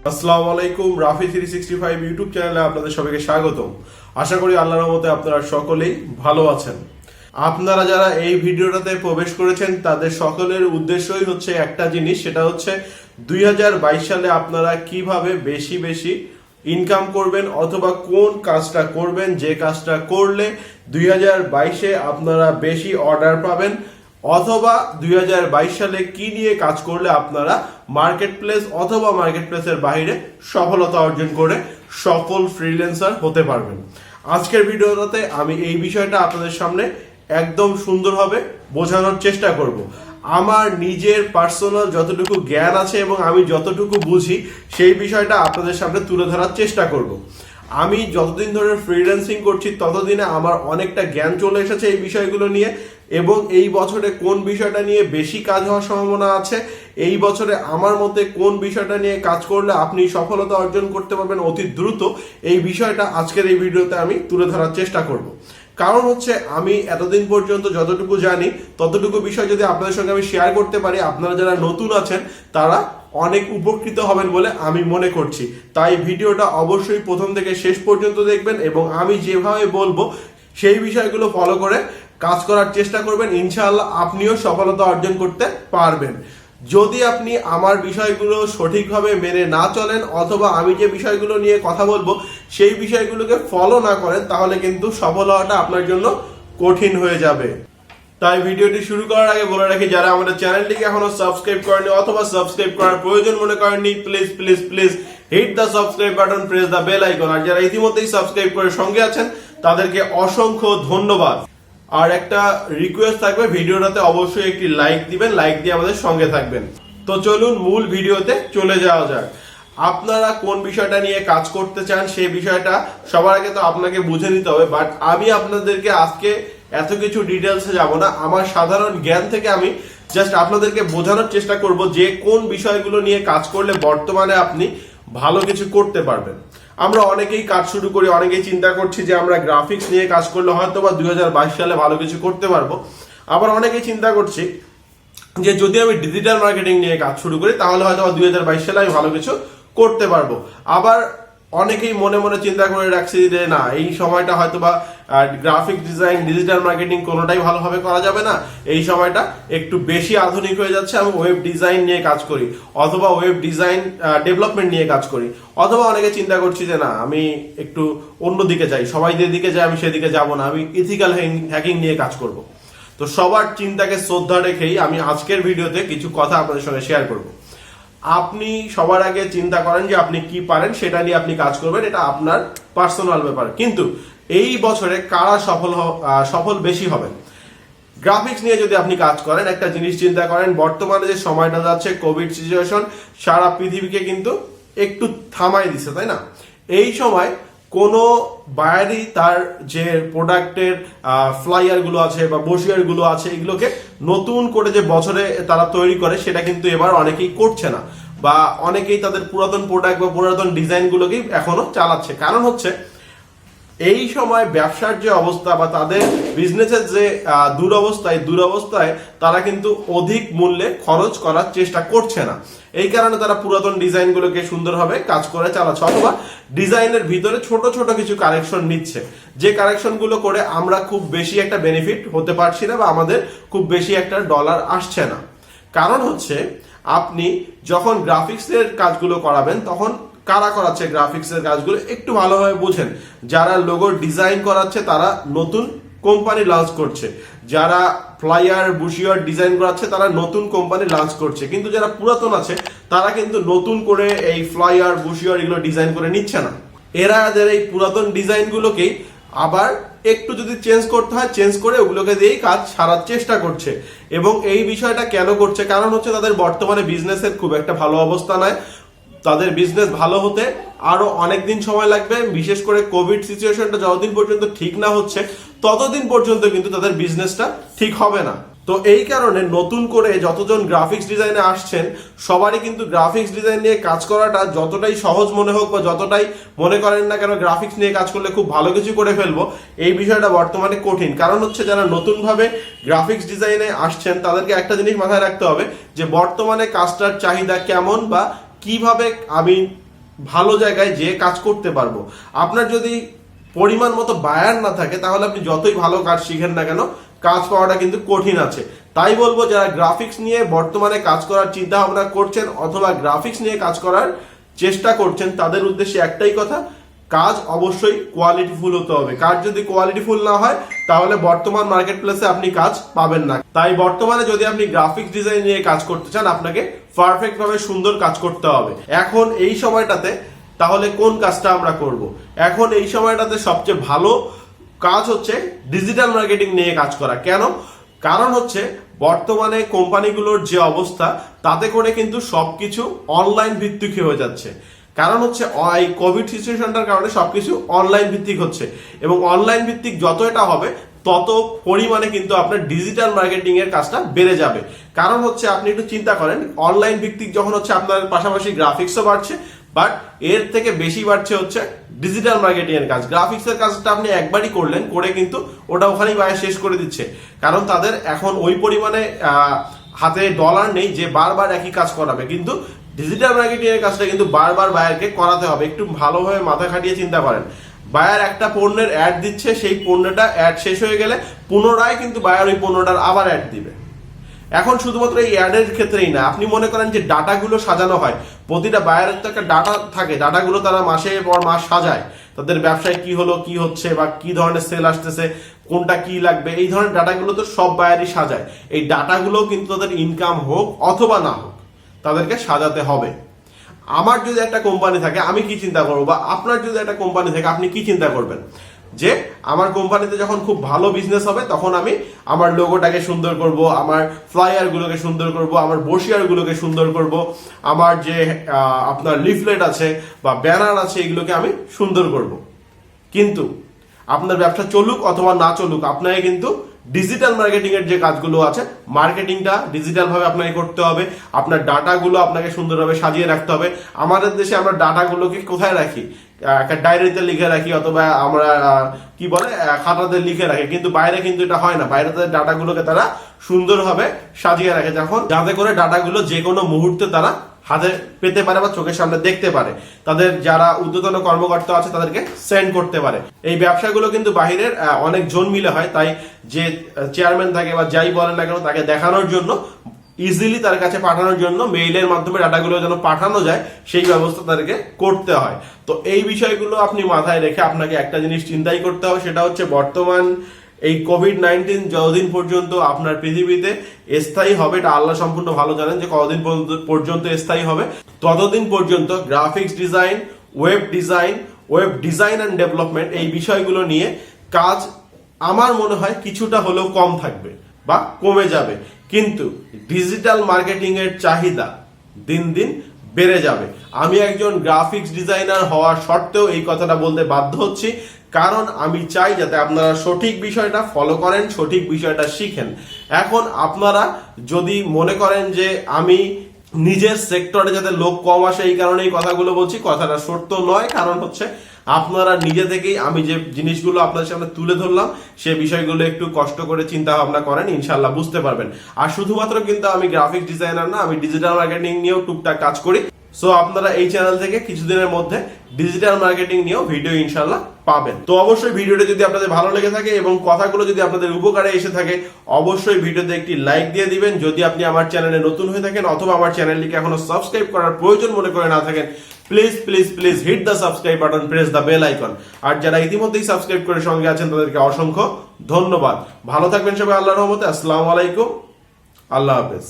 আসসালামু আলাইকুম। রাফি 365 ইউটিউব চ্যানেলে আপনাদের সবাইকে স্বাগতম। আশা করি আল্লাহর রহমতে আপনারা সকলেই ভালো আছেন। আপনারা যারা এই ভিডিওটাতে প্রবেশ করেছেন তাদের সকলের উদ্দেশ্যই হচ্ছে একটা জিনিস, সেটা হচ্ছে 2022 সালে আপনারা কিভাবে বেশি বেশি ইনকাম করবেন অথবা কোন কাজটা করবেন যে কাজটা করলে 2022-এ আপনারা বেশি অর্ডার পাবেন, অথবা 2022 সালে কি নিয়ে কাজ করলে আপনারা মার্কেট প্লেস অথবা মার্কেট প্লেসের বাইরে সফলতা অর্জন করে সফল ফ্রিল্যান্সার হতে পারবেন। আজকের ভিডিওটাতে আমি এই বিষয়টা আপনাদের সামনে একদম সুন্দরভাবে বোঝানোর চেষ্টা করব। আমার নিজের পার্সোনাল যতটুকু জ্ঞান আছে এবং আমি যতটুকু বুঝি সেই বিষয়টা আপনাদের সামনে তুলে ধরার চেষ্টা করব। আমি যতদিন ধরে ফ্রিল্যান্সিং করছি ততদিনে আমার অনেকটা জ্ঞান চলে এসেছে এই বিষয়গুলো নিয়ে, এবং এই বছরে কোন বিষয়টা নিয়ে বেশি কাজ হওয়ার সম্ভাবনা আছে, এই বছরে আমার মতে কোন বিষয়টা নিয়ে কাজ করলে আপনি সফলতা অর্জন করতে পারবেন অতি দ্রুত, এই বিষয়টা আজকের এই ভিডিওতে আমি তুলে ধরার চেষ্টা করব। কারণ হচ্ছে আমি এতদিন পর্যন্ত যতটুকু জানি ততটুকু বিষয় যদি আপনাদের সঙ্গে আমি শেয়ার করতে পারি, আপনারা যারা নতুন আছেন তারা অনেক উপকৃত হবেন বলে আমি মনে করছি। তাই ভিডিওটা অবশ্যই প্রথম থেকে শেষ পর্যন্ত দেখবেন এবং আমি যেভাবে বলবো সেই বিষয়গুলো ফলো করে কাজ করার চেষ্টা করবেন। ইনশাআল্লাহ আপনিও সফলতা অর্জন করতে পারবেন। যদি আপনি আমার বিষয়গুলো সঠিকভাবে মেনে না চলেন অথবা আমি যে বিষয়গুলো নিয়ে কথা বলবো সেই বিষয়গুলোকে ফলো না করেন, তাহলে কিন্তু সফল হওয়াটা আপনার জন্য কঠিন হয়ে যাবে। তাই ভিডিওটি শুরু করার আগে বলে রাখি, যারা আমাদের চ্যানেলটিকে এখনো সাবস্ক্রাইব করেনি অথবা সাবস্ক্রাইব করার প্রয়োজন মনে করেননি, please please please hit the subscribe button, press the bell icon. আর যারা ইতিমধ্যেই সাবস্ক্রাইব করে সঙ্গে আছেন তাদেরকে অসংখ্য ধন্যবাদ। আর একটা রিকোয়েস্ট থাকবে, ভিডিওটাতে অবশ্যই একটি লাইক দিবেন, লাইক দিয়ে আমাদের সঙ্গে থাকবেন। তো চলুন মূল ভিডিওতে চলে যাওয়া যাক। আপনারা কোন বিষয়টা নিয়ে কাজ করতে চান সেই বিষয়টা সবার আগে তো আপনাকে বুঝে নিতে হবে, বাট আমি আপনাদেরকে আজকে এত কিছু ডিটেলসে যাব না। আমার সাধারণ জ্ঞান থেকে আমি জাস্ট আপনাদেরকে বোঝানোর চেষ্টা করব যে কোন বিষয়গুলো নিয়ে কাজ করলে বর্তমানে আপনি ভালো কিছু করতে পারবেন। আমরা অনেকেই কাজ শুরু করি, অনেকেই চিন্তা করছি যে আমরা গ্রাফিক্স নিয়ে কাজ করলে হয়তো বা 2022 সালে ভালো কিছু করতে পারবো। আবার অনেকেই চিন্তা করছি যে যদি আমি ডিজিটাল মার্কেটিং নিয়ে কাজ শুরু করি তাহলে হয়তো 2022 সালে আমি ভালো কিছু করতে পারবো। আবার অনেকেই মনে মনে চিন্তা করে রাখছি যে না, এই সময়টা হয়তো বা গ্রাফিক ডিজাইন ডিজিটাল মার্কেটিং কোনোটাই ভালোভাবে করা যাবে না, এই সময়টা একটু বেশি আধুনিক হয়ে যাচ্ছে, আমি ওয়েব ডিজাইন নিয়ে কাজ করি অথবা ওয়েব ডিজাইন ডেভেলপমেন্ট নিয়ে কাজ করি। অথবা অনেকে চিন্তা করছি যে না, আমি একটু অন্যদিকে যাই, সবাই যেদিকে যায় আমি সেদিকে যাব না, আমি ইথিক্যাল হ্যাকিং নিয়ে কাজ করব। তো সবার চিন্তাকে শ্রদ্ধা রেখেই আমি আজকের ভিডিওতে কিছু কথা আপনাদের সঙ্গে শেয়ার করব। আপনি সবার আগে চিন্তা করেন যে আপনি কি পারেন সেটা নিয়ে আপনি কাজ করবেন, এটা আপনার পার্সোনাল ব্যাপার। কিন্তু এই বছরে কারা সফল বেশি হবেন? গ্রাফিক্স নিয়ে যদি আপনি কাজ করেন, একটা জিনিস চিন্তা করেন, বর্তমানে যে সময়টা যাচ্ছে কোভিড সিচুয়েশন সারা পৃথিবীকে কিন্তু একটু থামাই দিছে, তাই না? এই সময় কোনো বায়ারই তার যে প্রোডাক্টের ফ্লাইয়ার গুলো আছে বা বসিয়ার গুলো আছে এগুলোকে নতুন করে যে বছরে তারা তৈরি করে সেটা কিন্তু এবার অনেকেই করছে না, বা অনেকেই তাদের পুরাতন প্রোডাক্ট বা পুরাতন ডিজাইন গুলোকেই এখনো চালাচ্ছে। কারণ হচ্ছে এই সময় ব্যবসার যে অবস্থা বা তাদের বিজনেসের যে দুরবস্থায় তারা কিন্তু অধিক মূল্যে খরচ করার চেষ্টা করছে না। এই কারণে তারা পুরাতন ডিজাইনগুলোকে সুন্দরভাবে কাজ করে চালাচ্ছে, অথবা ডিজাইনের ভিতরে ছোট ছোট কিছু কারেকশন নিচ্ছে, যে কারেকশনগুলো করে আমরা খুব বেশি একটা বেনিফিট হতে পারছি না বা আমাদের খুব বেশি একটা ডলার আসছে না। কারণ হচ্ছে আপনি যখন গ্রাফিক্সের কাজগুলো করাবেন তখন কারা করাচ্ছে গ্রাফিক্সের কাজগুলো একটু ভালোভাবে বুঝেন। যারা লোগো ডিজাইন করাচ্ছে তারা নতুন কোম্পানি লঞ্চ করছে, যারা ফ্লাইয়ার বুশিয়ার ডিজাইন করাচ্ছে তারা নতুন কোম্পানি লঞ্চ করছে, কিন্তু যারা পুরাতন আছে তারা কিন্তু নতুন করে এই ফ্লাইয়ার বুশিয়ার এগুলো ডিজাইন করে নিচ্ছে না। এরা এদের এই পুরাতন ডিজাইনগুলোকেই আবার একটু যদি চেঞ্জ করতে হয় চেঞ্জ করে ওগুলোকে দিয়েই কাজ সারার চেষ্টা করছে। এবং এই বিষয়টা কেন করছে? কারণ হচ্ছে তাদের বর্তমানে বিজনেসের খুব একটা ভালো অবস্থা নয়, তাদের বিজনেস ভালো হতে আরো অনেকদিন সময় লাগবে। বিশেষ করে কোভিড সিচুয়েশনটা যতদিন পর্যন্ত ঠিক না হচ্ছে ততদিন পর্যন্ত কিন্তু তাদের বিজনেসটা ঠিক হবে না। তো এই কারণে নতুন করে যতজন গ্রাফিক্স ডিজাইনে আসছেন সবারই কিন্তু গ্রাফিক্স ডিজাইন নিয়ে কাজ করাটা যতটাই সহজ মনে হোক বা যতটাই মনে করেন না কেন গ্রাফিক্স নিয়ে কাজ করলে খুব ভালো কিছু করে ফেলবো, এই বিষয়টা বর্তমানে কঠিন। কারণ হচ্ছে যারা নতুনভাবে গ্রাফিক্স ডিজাইনে আসছেন তাদেরকে একটা জিনিস মাথায় রাখতে হবে যে বর্তমানে কাজটার চাহিদা কেমন বা কিভাবে আমি ভালো জায়গায় যে কাজ করতে পারবো। আপনার যদি পরিমাণ মতো বায়ার না থাকে তাহলে আপনি যতই ভালো কাজ শিখেন না কেন কাজ পাওয়াটা কিন্তু কঠিন আছে। তাই বলবো যারা গ্রাফিক্স নিয়ে বর্তমানে কাজ করার চিন্তা ভাবনা করছেন অথবা গ্রাফিক্স নিয়ে কাজ করার চেষ্টা করছেন তাদের উদ্দেশ্যে একটাই কথা, কাজ অবশ্যই কোয়ালিটিফুল হতে হবে। কাজ যদি কোয়ালিটিফুল না হয় তাহলে বর্তমান মার্কেট প্লেসে আপনি কাজ পাবেন না। তাই বর্তমানে যদি আপনি গ্রাফিক্স ডিজাইন নিয়ে কাজ করতে চান আপনাকে পারফেক্ট ভাবে সুন্দর কাজ করতে হবে। এখন এই সময়টাতে তাহলে কোন কাজটা আমরা করব? এখন এই সময়টাতে সবচেয়ে ভালো কাজ হচ্ছে ডিজিটাল মার্কেটিং নিয়ে কাজ করা। কেন? কারণ হচ্ছে বর্তমানে কোম্পানিগুলোর যে অবস্থা তাতে করে কিন্তু সবকিছু অনলাইন ভিত্তিক হয়ে যাচ্ছে। কারণ হচ্ছে এই কোভিড সিচুয়েশনটার কারণে সবকিছু অনলাইন ভিত্তিক হচ্ছে এবং অনলাইন ভিত্তিক যত এটা হবে তত পরিমাণে কিন্তু আপনার ডিজিটাল মার্কেটিং এর কাজটা বেড়ে যাবে। কারণ হচ্ছে আপনি একটু চিন্তা করেন, অনলাইন ভিত্তিক যখন হচ্ছে আপনার পাশাপাশি গ্রাফিক্সও বাড়ছে, বাট এর থেকে বেশি বাড়ছে হচ্ছে ডিজিটাল মার্কেটিং এর কাজ। গ্রাফিক্স এর কাজটা আপনি একবারই করলেন, করে কিন্তু ওটা ওখানেই বায়ার শেষ করে দিচ্ছে। কারণ তাদের এখন ওই পরিমাণে হাতে ডলার নেই যে বারবার একই কাজ করাবে। কিন্তু ডিজিটাল মার্কেটিং এর কাজটা কিন্তু বারবার বায়ারকে করাতে হবে। একটু ভালোভাবে মাথা খাটিয়ে চিন্তা করেন, বায়ার একটা পণ্যের অ্যাড দিচ্ছে, সেই পণ্যটা অ্যাড শেষ হয়ে গেলে পুনরায় কিন্তু বায়ার ওই পণ্যটার আবার অ্যাড দিবে। এখন শুধুমাত্র এই অ্যাডের ক্ষেত্রেই না, আপনি মনে করেন যে ডাটাগুলো সাজানো হয়, প্রতিটা বায়ারের তো একটা ডাটা থাকে, ডাটাগুলো তারা মাসের পর মাস সাজায়, তাদের ব্যবসায় কি হলো, কি হচ্ছে বা কি ধরনের সেল আসতেছে, কোনটা কি লাগবে, এই ধরনের ডাটাগুলো তো সব বায়ারই সাজায়। এই ডাটাগুলো কিন্তু তাদের ইনকাম হোক অথবা না হোক তাদেরকে সাজাতে হবে। আমার যদি একটা কোম্পানি থাকে আমি কি চিন্তা করবো, বা আপনার যদি একটা কোম্পানি থাকে আপনি কি চিন্তা করবেন, যে আমার কোম্পানিতে যখন খুব ভালো বিজনেস হবে তখন আমি আমার লোগোটাকে সুন্দর করব, আমার ফ্লায়ার গুলোকে সুন্দর করব, আমার ব্রোশিয়ার গুলোকে সুন্দর করব, আমার যে আপনার লিফলেট আছে বা ব্যানার আছে এগুলোকে আমি সুন্দর করব। কিন্তু আপনার ব্যবসা চলুক অথবা না চলুক আপনাকে কিন্তু ডিজিটাল মার্কেটিং এর যে কাজগুলো আছে, মার্কেটিংটা ডিজিটাল ভাবে আপনাকে করতে হবে। আপনার ডাটাগুলো আপনাকে সুন্দরভাবে সাজিয়ে রাখতে হবে। আমাদের দেশে আমরা ডাটাগুলোকে কোথায় রাখি? একটা ডায়েরিতে লিখে রাখি অথবা আমরা কি বলে খাতাতে লিখে রাখি, কিন্তু বাইরে কিন্তু এটা হয় না। বাইরে তাদের ডাটাগুলোকে তারা সুন্দরভাবে সাজিয়ে রাখে, যখন যাতে করে ডাটাগুলো যে কোনো মুহূর্তে তারা হাতে পেতে পারে বা চোখের সামনে দেখতে পারে, তাদের যারা ঊর্ধ্বতন কর্মকর্তা আছে তাদেরকে সেন্ড করতে পারে। এই ব্যবসাগুলো কিন্তু বাহিরের অনেক জন মিলে হয়, তাই যে চেয়ারম্যান থাকে বা যাই বলেন না কেন তাকে দেখানোর জন্য, ইজিলি তার কাছে পাঠানোর জন্য মেইলের মাধ্যমে ডাটাগুলো যেন পাঠানো যায় সেই ব্যবস্থা তাদেরকে করতে হয়। তো এই বিষয়গুলো আপনি মাথায় রেখে আপনাকে একটা জিনিস চিন্তাই করতে হবে, সেটা হচ্ছে বর্তমান এই কোভিড-19 যতদিন পর্যন্ত আপনার পৃথিবীতে স্থায়ী হবে, এটা আল্লাহ সম্পূর্ণ ভালো জানেন যে কতদিন পর্যন্ত স্থায়ী হবে, ততদিন পর্যন্ত graphics design, web design and development এই বিষয়গুলো নিয়ে কাজ আমার মনে হয় কিছুটা হলেও কম থাকবে বা কমে যাবে। কিন্তু ডিজিটাল মার্কেটিং এর চাহিদা দিন দিন বেড়ে যাবে। আমি একজন গ্রাফিক্স ডিজাইনার হওয়া সত্ত্বেও এই কথাটা বলতে বাধ্য হচ্ছি, কারণ আমি চাই যাতে আপনারা সঠিক বিষয়টা ফলো করেন, সঠিক বিষয়টা শিখেন। এখন আপনারা যদি মনে করেন যে আমি নিজের সেক্টরে যাতে লোক কম আসে এই কারণে এই কথাগুলো বলছি, কথাটা সত্য নয়। কারণ হচ্ছে আপনারা নিজে থেকেই আমি যে জিনিসগুলো আপনাদের সামনে তুলে ধরলাম সে বিষয়গুলো একটু কষ্ট করে চিন্তা ভাবনা করেন, ইনশাল্লাহ বুঝতে পারবেন। আর শুধুমাত্র কিন্তু আমি গ্রাফিক্স ডিজাইনার না, আমি ডিজিটাল মার্কেটিং নিয়েও টুকটাক কাজ করি। সো আপনারা এই চ্যানেল থেকে কিছুদিনের মধ্যে ডিজিটাল মার্কেটিং নিয়েও ভিডিও ইনশাল্লাহ পাবেন। তো অবশ্যই ভিডিওটা যদি আপনাদের ভালো লেগে থাকে এবং কথাগুলো যদি আপনাদের উপকারে এসে থাকে অবশ্যই ভিডিওতে একটি লাইক দিয়ে দিবেন। যদি আপনি আমার চ্যানেলে নতুন হয়ে থাকেন অথবা আমার চ্যানেলটিকে এখনো সাবস্ক্রাইব করার প্রয়োজন মনে করে না থাকেন, please hit the subscribe button, press the bell icon. আর যারা ইতিমধ্যেই সাবস্ক্রাইব করে সঙ্গে আছেন তাদেরকে অসংখ্য ধন্যবাদ। ভালো থাকবেন সবাই আল্লাহর রহমতে। আসসালামু আলাইকুম, আল্লাহ হাফেজ।